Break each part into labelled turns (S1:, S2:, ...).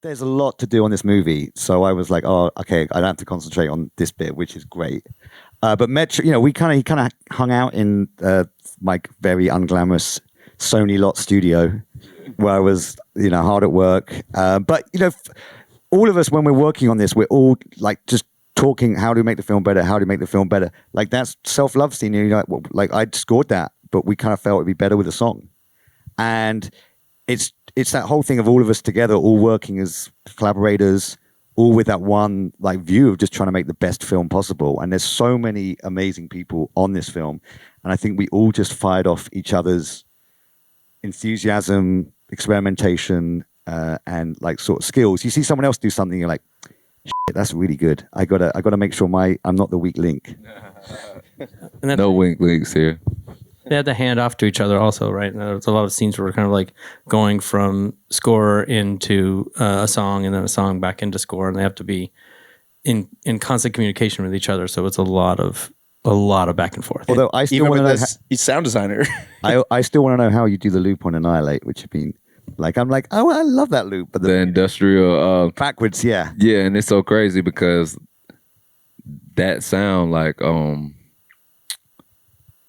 S1: there's a lot to do on this movie. So I was like, oh, okay, I don't have to concentrate on this bit, which is great. But Metro, he kind of hung out in my very unglamorous Sony lot studio where I was, hard at work. But, all of us, when we're working on this, we're all like just talking, how do we make the film better? How do we make the film better? Like that's self-love scene. Like I scored that, but we kind of felt it'd be better with a song. And it's that whole thing of all of us together, all working as collaborators, all with that one like view of just trying to make the best film possible. And there's so many amazing people on this film. And I think we all just fired off each other's enthusiasm, experimentation, and like sort of skills. You see someone else do something, you're like, shit, that's really good. I gotta make sure I'm not the weak link.
S2: No weak links here.
S3: They had to hand off to each other also, right? There's a lot of scenes where we're kind of like going from score into a song and then a song back into score, and they have to be in constant communication with each other. So it's a lot of back and forth.
S1: Although I still want to know,
S4: he's sound designer.
S1: I still want to know how you do the loop on Annihilate, which have been like, I'm like, oh, I love that loop, but
S2: the industrial
S1: backwards, yeah,
S2: and it's so crazy because that sound like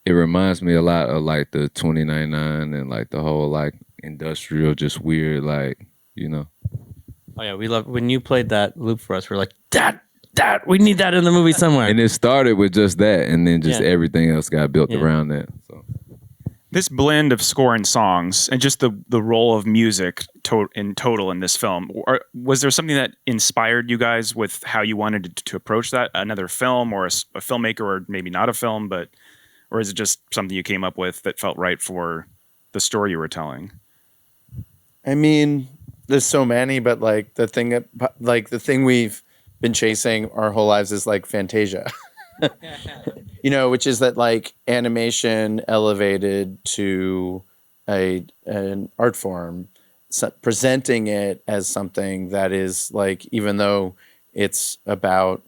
S2: it reminds me a lot of like the 2099 and like the whole like industrial, just weird, like,
S3: Oh yeah, we love when you played that loop for us. We're like, that we need that in the movie somewhere.
S2: And it started with just that, and then just everything else got built around that. So
S5: this blend of score and songs, and just the role of music in total in this film, was there something that inspired you guys with how you wanted to approach that? Another film, or a filmmaker, or maybe not a film, or is it just something you came up with that felt right for the story you were telling?
S4: I mean, there's so many, but like the thing we've been chasing our whole lives is like Fantasia, which is that like animation elevated to an art form, presenting it as something that is like, even though it's about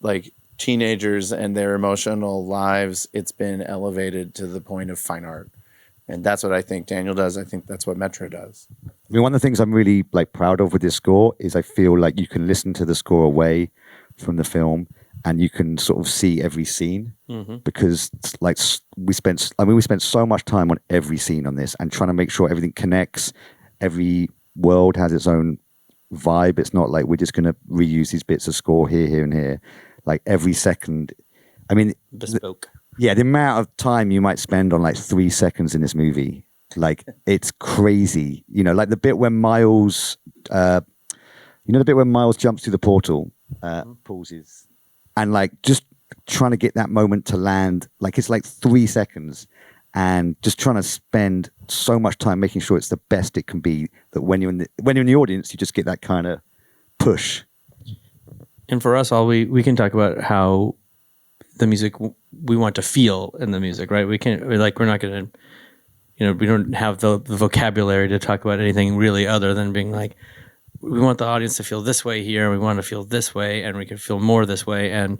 S4: like teenagers and their emotional lives, it's been elevated to the point of fine art. And that's what I think Daniel does. I think that's what Metro does.
S1: I mean, one of the things I'm really like proud of with this score is I feel like you can listen to the score away from the film and you can sort of see every scene, because like we spent so much time on every scene on this and trying to make sure everything connects. Every world has its own vibe. It's not like we're just going to reuse these bits of score here, and here. Like every second, I mean,
S3: bespoke.
S1: The amount of time you might spend on like 3 seconds in this movie, like it's crazy. Like the bit when Miles, the bit when Miles jumps through the portal, pauses, and like just trying to get that moment to land. Like it's like 3 seconds, and just trying to spend so much time making sure it's the best it can be. That when you're in the audience, you just get that kind of push.
S3: And for us, we can talk about how the music we want to feel in the music, right? We're not going to, we don't have the vocabulary to talk about anything really other than being like, we want the audience to feel this way here, and we want to feel this way, and we can feel more this way, and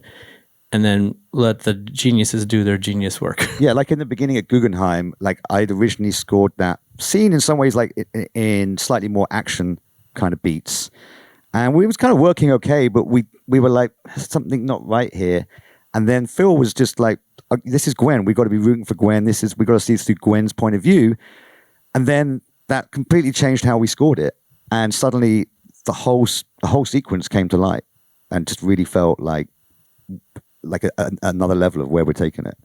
S3: then let the geniuses do their genius work.
S1: Yeah, like in the beginning at Guggenheim, like I'd originally scored that scene in some ways like in slightly more action kind of beats. And we was kind of working okay, but we were like, something not right here. And then Phil was just like, this is Gwen. We got to be rooting for Gwen. We got to see this through Gwen's point of view. And then that completely changed how we scored it. And suddenly the whole sequence came to light and just really felt like another level of where we're taking it.